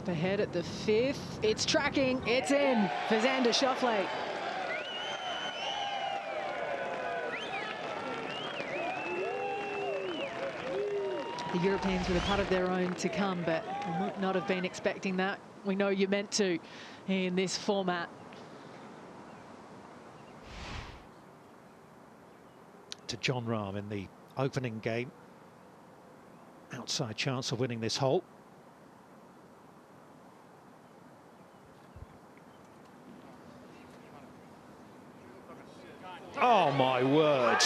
Up ahead at the 5th. It's tracking. It's in for Xander Schauffele. The Europeans with a putt of their own to come, but might not have been expecting that. We know you're meant to in this format. To Jon Rahm in the opening game. Outside chance of winning this hole. Oh my word.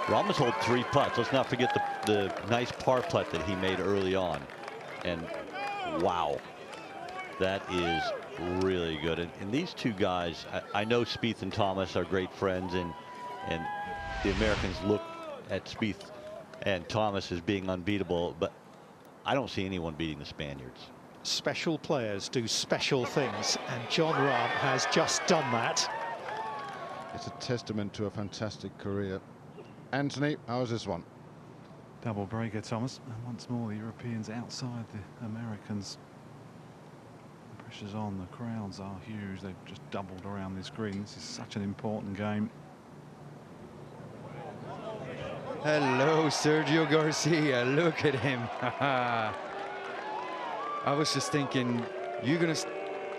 Rahm has holed 3 putts. Let's not forget the nice par putt that he made early on. And wow, that is really good. And these two guys, I know Spieth and Thomas are great friends, and the Americans look at Spieth and Thomas as being unbeatable, but I don't see anyone beating the Spaniards. Special players do special things, and Jon Rahm has just done that. It's a testament to a fantastic career. Anthony, how's this one? Double breaker, Thomas. And once more, the Europeans outside the Americans. The pressure's on. The crowds are huge. They've just doubled around this green. This is such an important game. Hello, Sergio Garcia. Look at him. I was just thinking, you're going to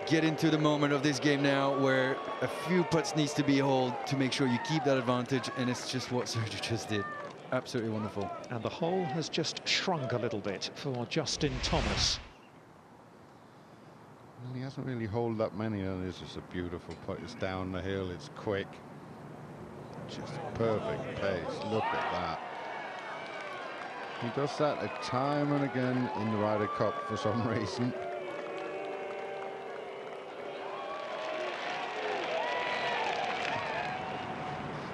get into the moment of this game now where a few putts needs to be holed to make sure you keep that advantage, and it's just what Sergio just did. Absolutely wonderful. And the hole has just shrunk a little bit for Justin Thomas. Well, he hasn't really holed that many, and this is a beautiful putt. It's down the hill, it's quick. Just perfect pace. Look at that. He does that time and again in the Ryder Cup for some reason.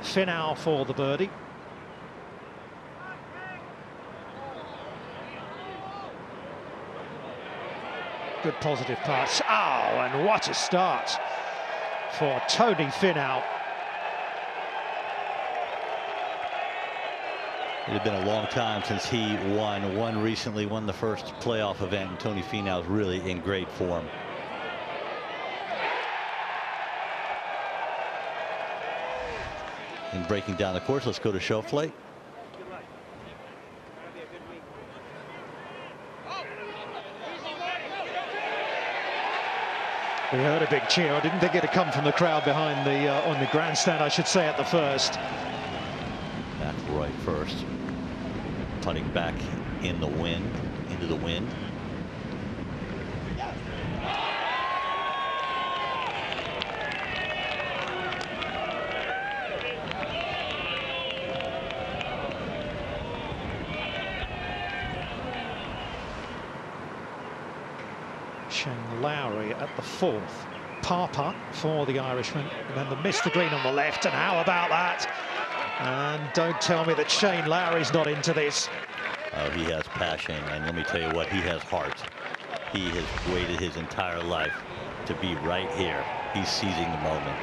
Finau for the birdie. Good positive pass. Oh, and what a start for Tony Finau. It had been a long time since he won recently, won the first playoff event, and Tony Finau is really in great form. In breaking down the course, let's go to Schauffele. We heard a big cheer. I didn't think it had come from the crowd behind the on the grandstand, I should say, at the first. Back right first. Putting back in the wind, into the wind. Shane Lowry at the 4th. Par putt for the Irishman. And then the missed the green on the left. And how about that? And don't tell me that Shane Lowry's not into this. Oh, he has passion, and let me tell you what, he has heart. He has waited his entire life to be right here. He's seizing the moment.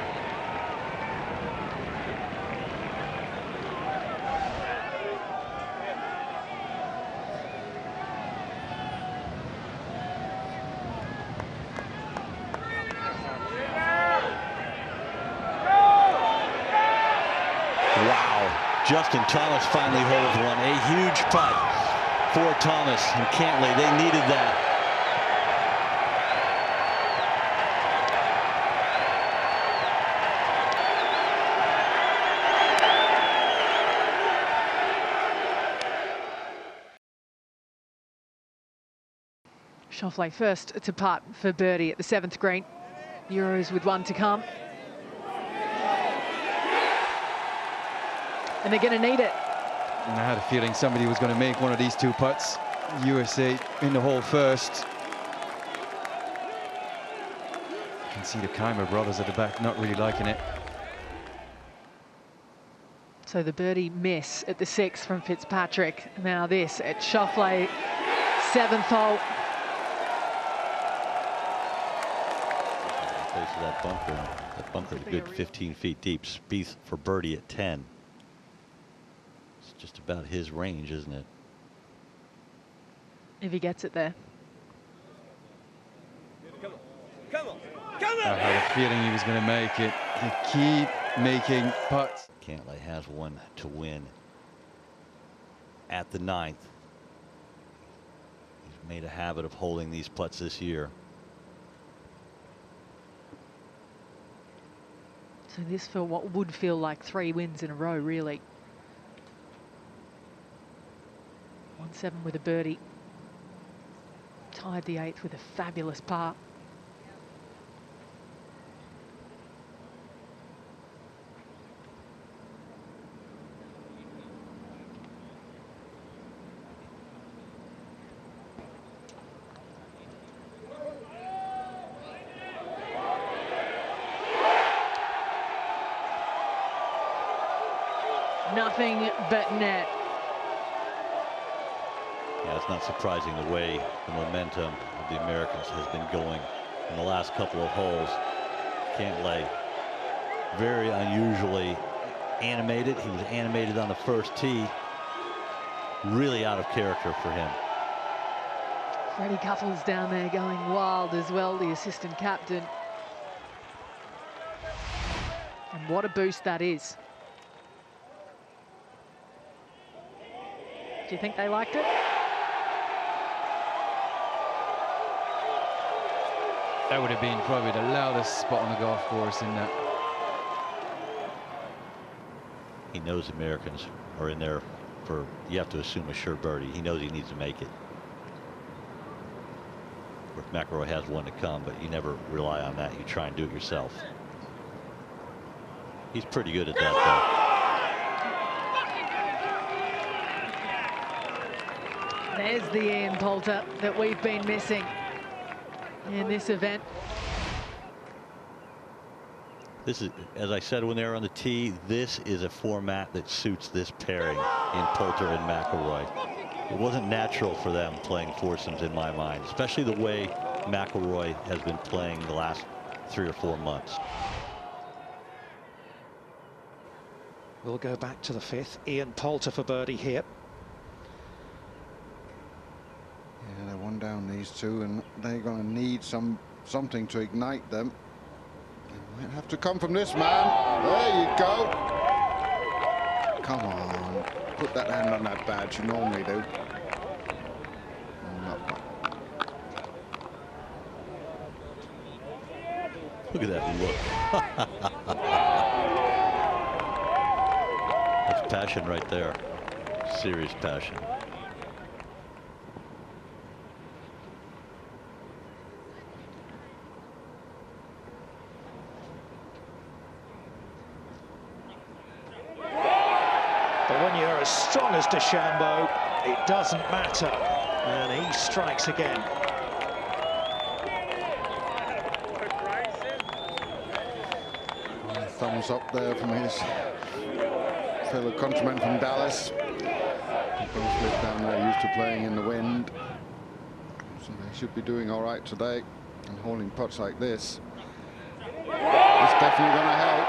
Justin Thomas finally holds one. A huge putt for Thomas and Cantley. They needed that. Schauffele first to putt for birdie at the 7th green. Euros with 1 to come. And they're going to need it. And I had a feeling somebody was going to make one of these 2 putts. USA in the hole first. You can see the Keimer brothers at the back not really liking it. So the birdie miss at the 6th from Fitzpatrick. Now this at Schauffele, 7th hole. Face of that bunker, a good 15 feet deep. Spieth for birdie at 10. It's just about his range, isn't it? if he gets it there. I had a feeling he was going to make it. He keep making putts. Cantlay has one to win at the 9th. He's made a habit of holding these putts this year. So this for what would feel like 3 wins in a row, really. 1-7 with a birdie. Tied the 8th with a fabulous par. Nothing but net. Yeah, it's not surprising the way the momentum of the Americans has been going in the last couple of holes. Cantlay very unusually animated. He was animated on the first tee. Really out of character for him. Freddie Cuffles down there going wild as well, the assistant captain. And what a boost that is. Do you think they liked it? That would have been probably the loudest spot on the golf course in that. He knows Americans are in there for, you have to assume, a sure birdie. He knows he needs to make it. Or if McIlroy has one to come, but you never rely on that. You try and do it yourself. He's pretty good at that, though. There's the Ian Poulter that we've been missing in this event. This is, as I said when they were on the tee, this is a format that suits this pairing in Poulter and McIlroy. It wasn't natural for them playing foursomes in my mind, especially the way McIlroy has been playing the last 3 or 4 months. We'll go back to the 5th. Ian Poulter for birdie here. Yeah, they're one down, these two, and they're going to need something to ignite them. It might have to come from this man. There you go. Come on. Put that hand on that badge. You normally do. Look at that look. That's passion right there. Serious passion. But when you're as strong as DeChambeau, it doesn't matter. And he strikes again. Thumbs up there from his fellow countrymen from Dallas. Both live down there, used to playing in the wind. So they should be doing all right today. And holding putts like this, it's definitely going to help.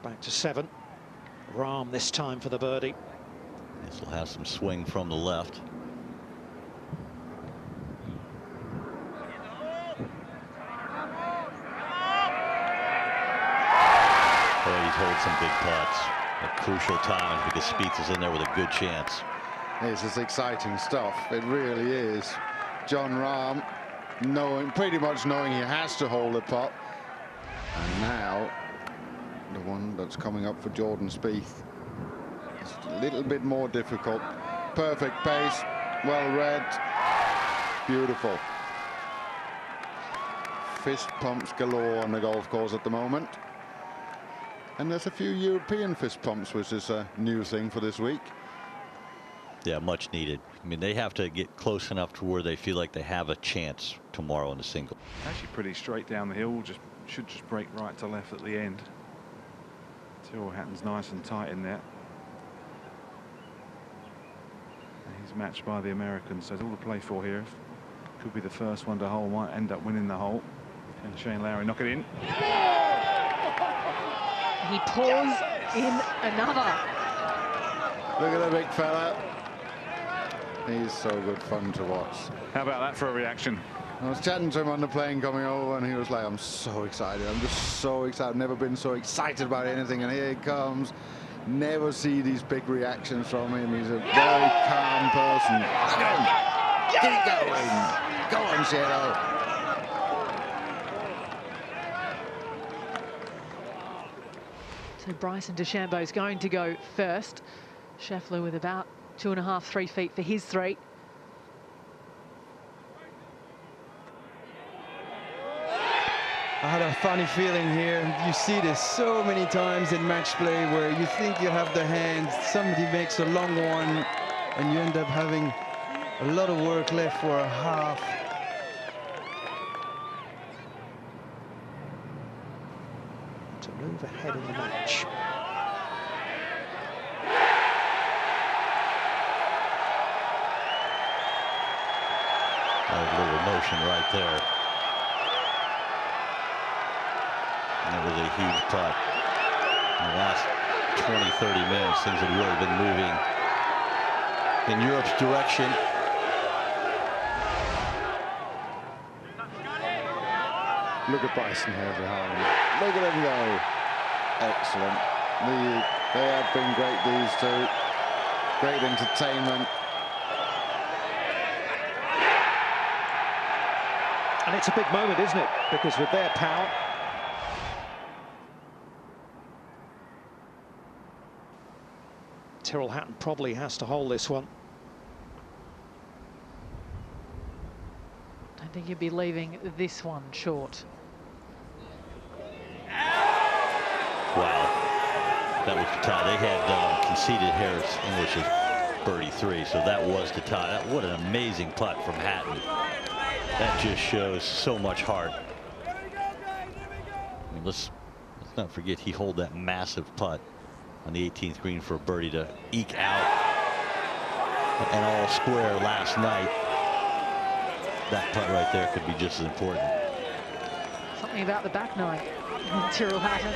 Back to 7. Rahm this time for the birdie. This will have some swing from the left. Oh, he's holding some big putts at crucial times because Spieth is in there with a good chance. This is exciting stuff. It really is. Jon Rahm pretty much knowing he has to hold the putt. And now the one that's coming up for Jordan Spieth. It's a little bit more difficult. Perfect pace, well read, beautiful. Fist pumps galore on the golf course at the moment. And there's a few European fist pumps, which is a new thing for this week. Yeah, much needed. I mean, they have to get close enough to where they feel like they have a chance tomorrow in the single. Actually pretty straight down the hill, should just break right to left at the end. Tyrrell Hatton's nice and tight in there. And he's matched by the Americans, so it's all to play for here. Could be the first one to hole, might end up winning the hole. And Shane Lowry knock it in. He paused in another. Look at the big fella. He's so good fun to watch. How about that for a reaction? I was chatting to him on the plane coming over, and he was like, I'm so excited. I'm just so excited. I've never been so excited about anything, and here he comes. Never see these big reactions from him. He's a very calm person. Look at him. Get it going. Go on, Shadow. So Bryson DeChambeau is going to go first. Scheffler with about 2.5, 3 feet for his 3. I had a funny feeling here. You see this so many times in match play where you think you have the hand, somebody makes a long one, and you end up having a lot of work left for a half. To move ahead in the match. A little emotion right there. And it was a huge putt. In the last 20, 30 minutes, things have really been moving in Europe's direction. Look at Bryson here behind. Look at him go. Excellent. They have been great, these two. Great entertainment. And it's a big moment, isn't it? Because with their power, Tyrrell Hatton probably has to hold this one. I think you'd be leaving this one short. Wow. That was the tie. They had conceded Harris English as birdie 3, so that was the tie. What an amazing putt from Hatton. That just shows so much heart. I mean, let's not forget he holed that massive putt on the 18th green for a birdie to eke out an all square last night. That putt right there could be just as important. Something about the back nine. Tyrrell Hatton.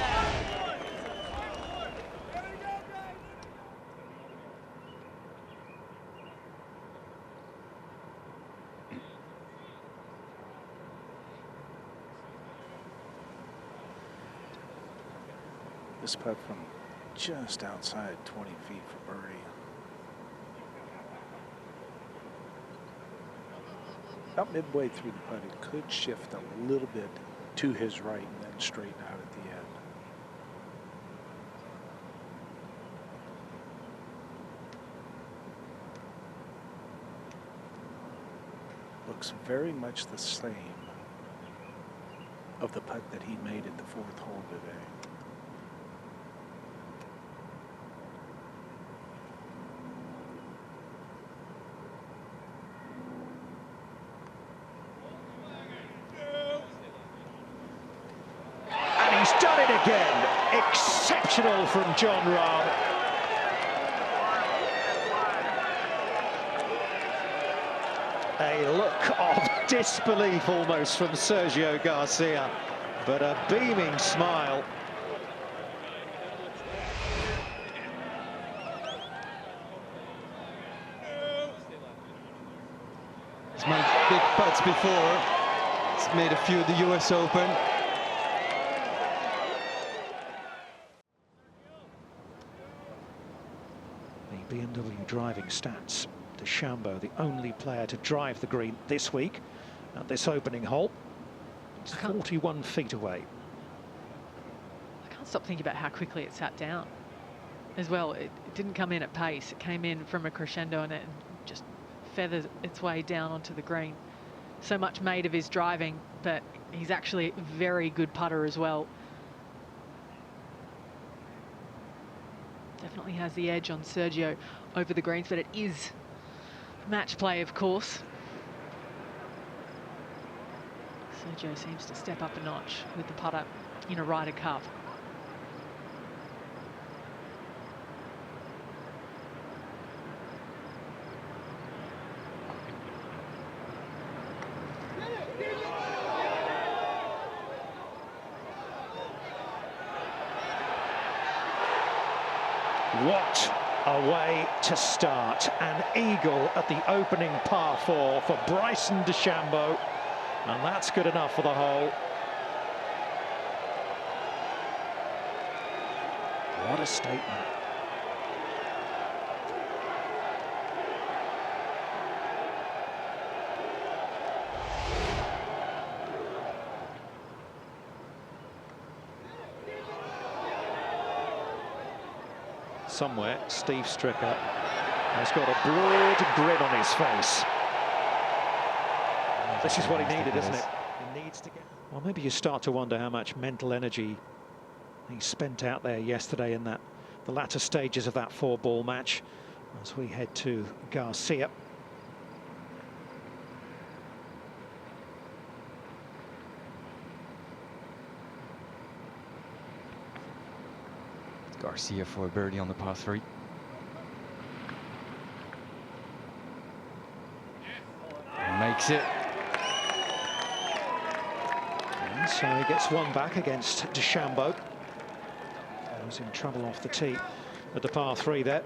This putt from just outside 20 feet for birdie. About midway through the putt, it could shift a little bit to his right and then straighten out at the end. Looks very much the same of the putt that he made at the 4th hole today. Done it again. Exceptional from John Rahm. A look of disbelief almost from Sergio Garcia, but a beaming smile. He's made big putts before. He's made a few at the US Open. BMW driving stats. DeChambeau, the only player to drive the green this week at this opening hole. It's 41 feet away. I can't stop thinking about how quickly it sat down as well. It didn't come in at pace. It came in from a crescendo and it just feathered its way down onto the green. So much made of his driving, but he's actually a very good putter as well. Definitely has the edge on Sergio over the greens, but it is match play, of course. Sergio seems to step up a notch with the putter in a Ryder Cup. What a way to start. An eagle at the opening par 4 for Bryson DeChambeau. And that's good enough for the hole. What a statement. Somewhere, Steve Stricker has got a broad grin on his face. This is what he needed, isn't it? He needs to get... Well, maybe you start to wonder how much mental energy he spent out there yesterday in the latter stages of that 4-ball match as we head to Garcia. Garcia for a birdie on the par 3. Makes it. And so he gets one back against DeChambeau. He was in trouble off the tee at the par 3 there.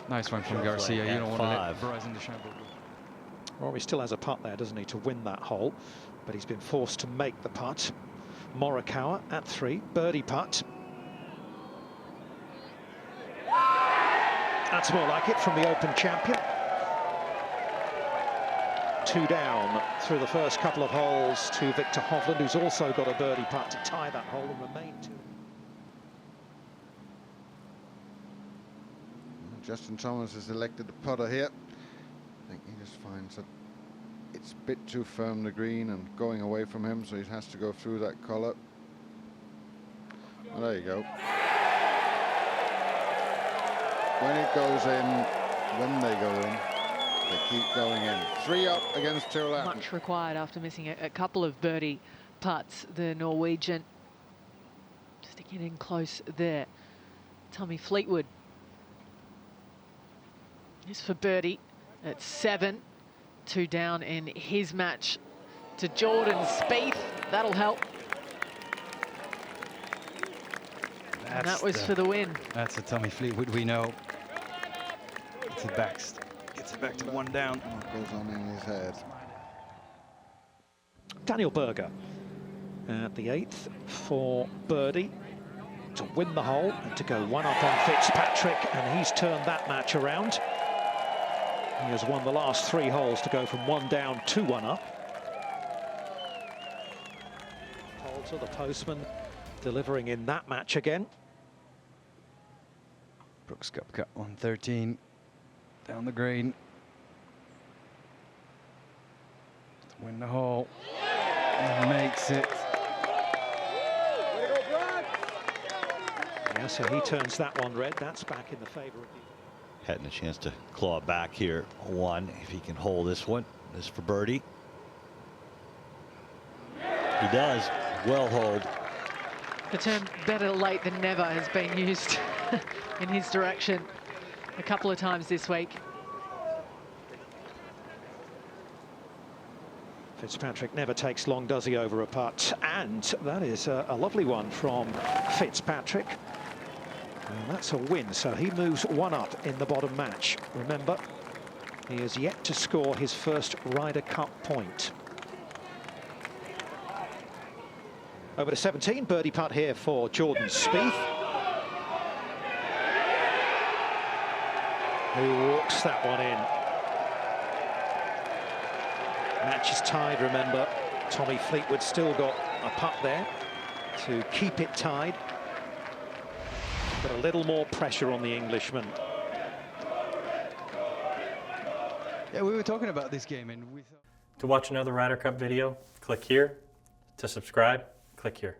Nice one from Garcia. You don't want to let Bryson DeChambeau go. Well, he still has a putt there, doesn't he, to win that hole, but he's been forced to make the putt. Morikawa at 3, birdie putt. That's more like it from the Open champion. 2 down through the first couple of holes to Victor Hovland, who's also got a birdie putt to tie that hole and remain 2. Justin Thomas has elected the putter here. I think he just finds that it's a bit too firm, the green, and going away from him, so he has to go through that collar. Well, there you go. When it goes in, when they go in, they keep going in. 3 up against 2 left. Much required after missing a couple of birdie putts. The Norwegian sticking in close there. Tommy Fleetwood is for birdie at 7. 2 down in his match to Jordan Spieth. That'll help. And that was for the win. That's a Tommy Fleetwood we know. Gets it back to 1 down. What goes on in his head? Daniel Berger at the 8th for birdie to win the hole and to go 1 up on Fitzpatrick, and he's turned that match around. He has won the last 3 holes to go from 1 down to 1 up. Poulter, the postman, delivering in that match again. Brooks Cup cut 113 down the green to win the hole, and makes it. Yeah, so he turns that one red. That's back in the favor of the... Having a chance to claw back here. 1, if he can hold this one. This for birdie. He does. Well hold. The term better late than never has been used in his direction a couple of times this week. Fitzpatrick never takes long, does he, over a putt? And that is a lovely one from Fitzpatrick. And that's a win, so he moves 1 up in the bottom match. Remember, he has yet to score his first Ryder Cup point. Over to 17, birdie putt here for Jordan Spieth, who walks that one in. Match is tied, remember. Tommy Fleetwood still got a putt there to keep it tied. But a little more pressure on the Englishman. Yeah, we were talking about this game, and we thought... To watch another Ryder Cup video, click here. To subscribe, click here.